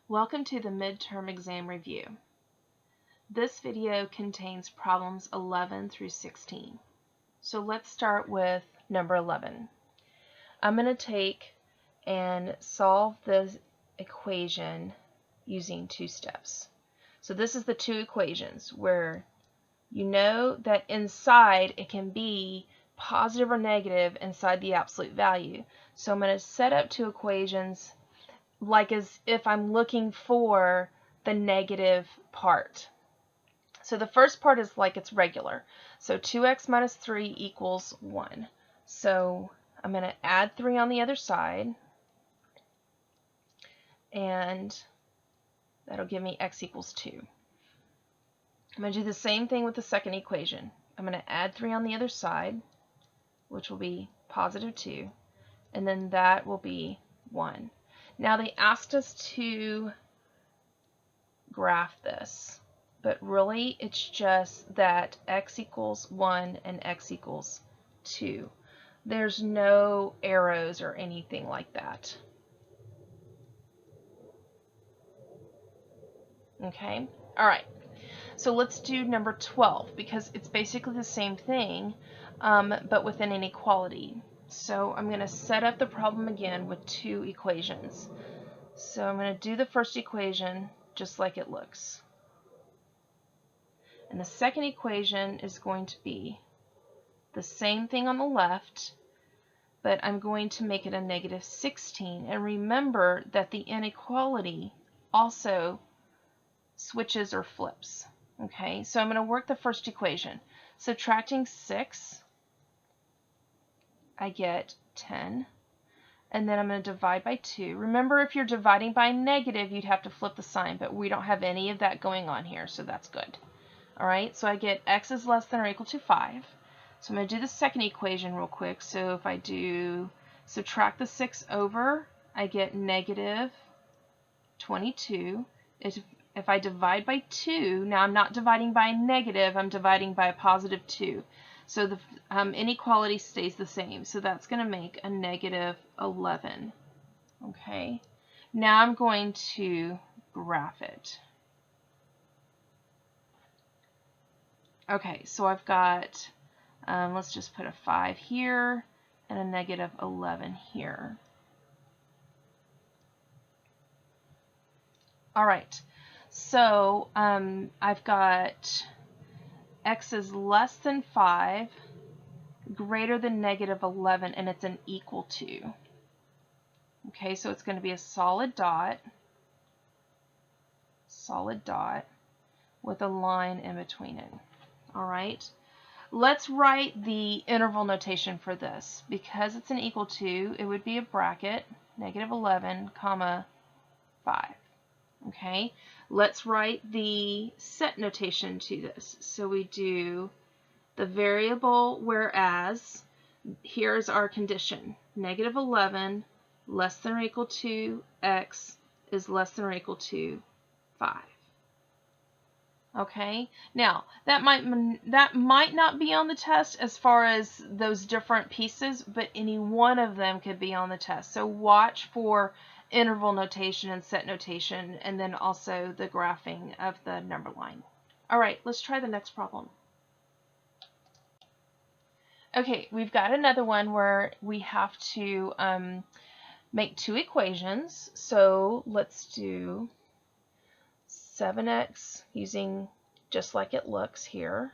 Welcome to the midterm exam review. This video contains problems 11 through 16. So let's start with number 11. I'm going to take and solve the equation using two steps. So this is the two equations where you know that inside it can be positive or negative inside the absolute value. So I'm going to set up two equations like as if I'm looking for the negative part. So the first part is like it's regular. So 2x minus 3 equals 1. So I'm going to add 3 on the other side, and that'll give me x equals 2. I'm going to do the same thing with the second equation. I'm going to add 3 on the other side, which will be positive 2, and then that will be 1. Now they asked us to graph this, but really it's just that x equals 1 and x equals 2. There's no arrows or anything like that. Okay, all right. So let's do number 12 because it's basically the same thing, but with an inequality. So I'm going to set up the problem again with two equations. So I'm going to do the first equation just like it looks. And the second equation is going to be the same thing on the left, but I'm going to make it a negative 16. And remember that the inequality also switches or flips. Okay, so I'm going to work the first equation. Subtracting 6, I get 10. And then I'm going to divide by 2. Remember, if you're dividing by negative, you'd have to flip the sign, but we don't have any of that going on here, so that's good. All right, so I get x is less than or equal to 5. So I'm going to do the second equation real quick. So if I do subtract the 6 over, I get negative 22. If I divide by 2, now I'm not dividing by negative, I'm dividing by a positive 2. So the inequality stays the same. So that's going to make a negative 11. Okay, now I'm going to graph it. Okay, so I've got, let's just put a 5 here and a negative 11 here. All right, so I've got x is less than 5, greater than negative 11, and it's an equal to. Okay, so it's going to be a solid dot with a line in between it. All right, let's write the interval notation for this. Because it's an equal to, it would be a bracket, negative 11, comma 5. Okay, let's write the set notation to this. So we do the variable whereas, here's our condition, negative 11 less than or equal to x is less than or equal to 5. Okay, now that might not be on the test as far as those different pieces, but any one of them could be on the test. So watch for interval notation and set notation, and then also the graphing of the number line. All right, let's try the next problem. Okay, we've got another one where we have to make two equations. So let's do 7x using just like it looks here.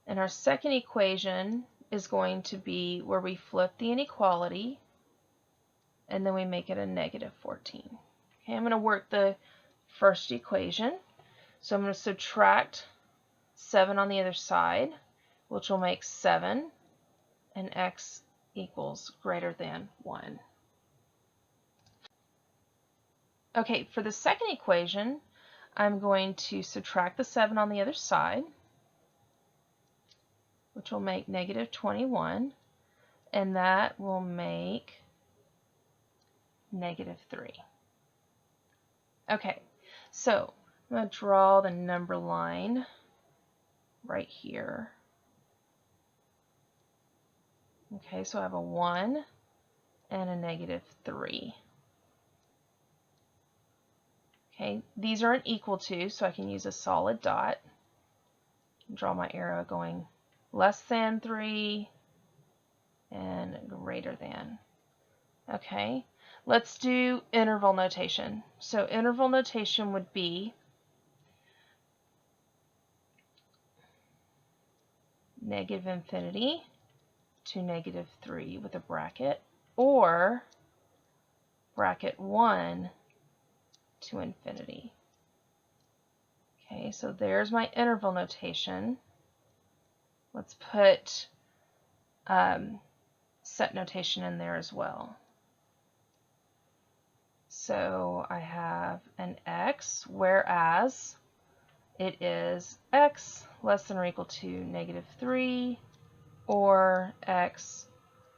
And our second equation is going to be where we flip the inequality and then we make it a negative 14. Okay, I'm going to work the first equation. So I'm going to subtract 7 on the other side, which will make 7, and x equals greater than 1. Okay, for the second equation, I'm going to subtract the 7 on the other side, which will make negative 21, and that will make negative 3. Okay, so I'm going to draw the number line right here. Okay, so I have a 1 and a negative 3. Okay, these are an equal to, so I can use a solid dot. Draw my arrow going less than 3 and greater than. Okay, let's do interval notation. So interval notation would be negative infinity to negative 3 with a bracket, or bracket 1 to infinity. Okay, so there's my interval notation. Let's put set notation in there as well. So I have an x, whereas it is x less than or equal to negative 3, or x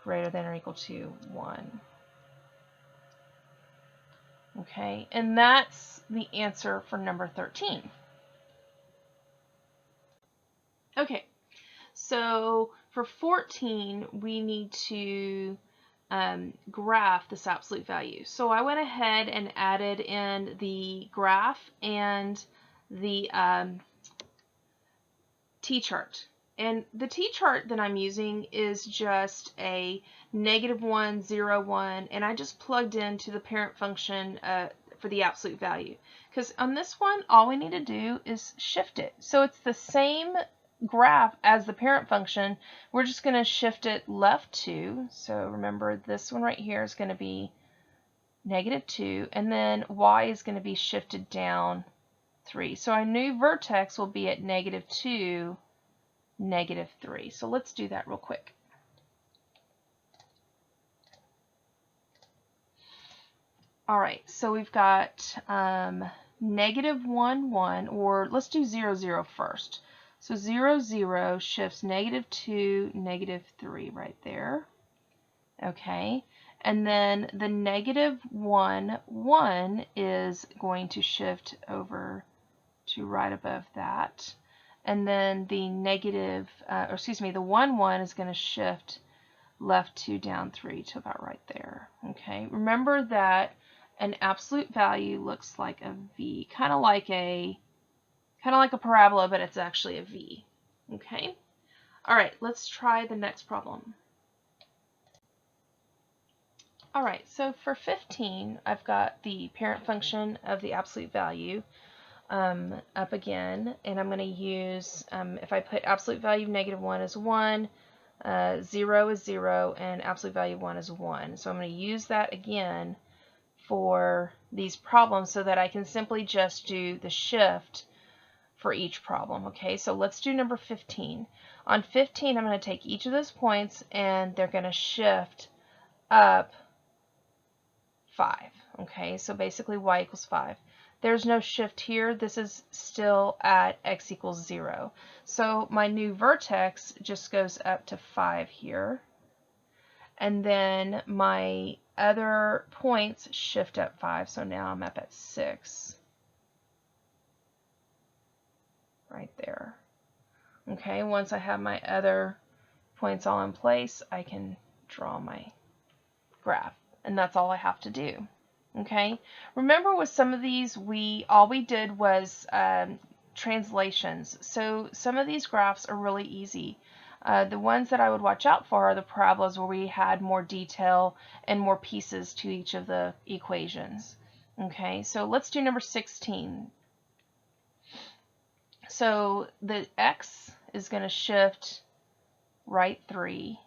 greater than or equal to 1. Okay, and that's the answer for number 13. Okay, so for 14, we need to graph this absolute value. So I went ahead and added in the graph and the t-chart. And the t-chart that I'm using is just a -1, 0, 1, and I just plugged into the parent function for the absolute value. Because on this one, all we need to do is shift it. So it's the same graph as the parent function. We're just going to shift it left 2. So remember, this one right here is going to be -2, and then y is going to be shifted down 3. So our new vertex will be at -2, -3. So let's do that real quick. All right, so we've got -1, 1, or let's do 0, 0 first. So 0, 0 shifts -2, -3 right there. Okay, and then the -1, 1 is going to shift over to right above that. And then the the 1, 1 is going to shift left 2 down 3 to about right there. Okay, remember that an absolute value looks like a V, kind of like a parabola, but it's actually a V. Okay, all right, let's try the next problem. All right, so for 15, I've got the parent function of the absolute value up again, and I'm going to use, if I put absolute value of -1 is 1, 0 is 0, and absolute value of 1 is 1. So I'm going to use that again for these problems so that I can simply just do the shift for each problem. Okay, so let's do number 15. On 15, I'm going to take each of those points and they're going to shift up 5. Okay, so basically y equals 5. There's no shift here. This is still at x equals 0. So my new vertex just goes up to 5 here. And then my other points shift up 5. So now I'm up at 6. Right there. Okay, once I have my other points all in place, I can draw my graph. And that's all I have to do. Okay, remember with some of these, all we did was translations. So some of these graphs are really easy. The ones that I would watch out for are the parabolas where we had more detail and more pieces to each of the equations. Okay, so let's do number 16. So the x is going to shift right 3,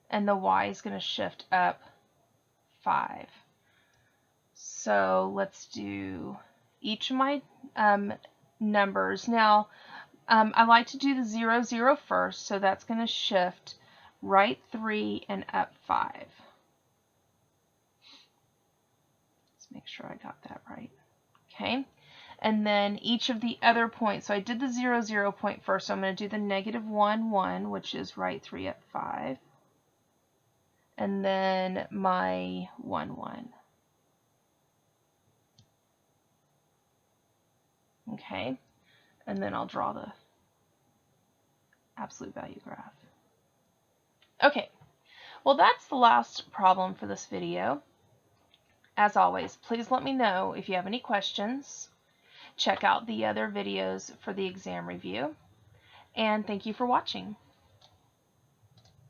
and the y is going to shift up 5. So let's do each of my numbers. Now, I like to do the 0, 0 first, so that's going to shift right 3 and up 5. Let's make sure I got that right. Okay, and then each of the other points. So I did the 0, 0 point first, so I'm going to do the -1, 1, which is right 3 up 5. And then my 1, 1. Okay, and then I'll draw the absolute value graph. Okay, well that's the last problem for this video. As always, please let me know if you have any questions. Check out the other videos for the exam review, and thank you for watching.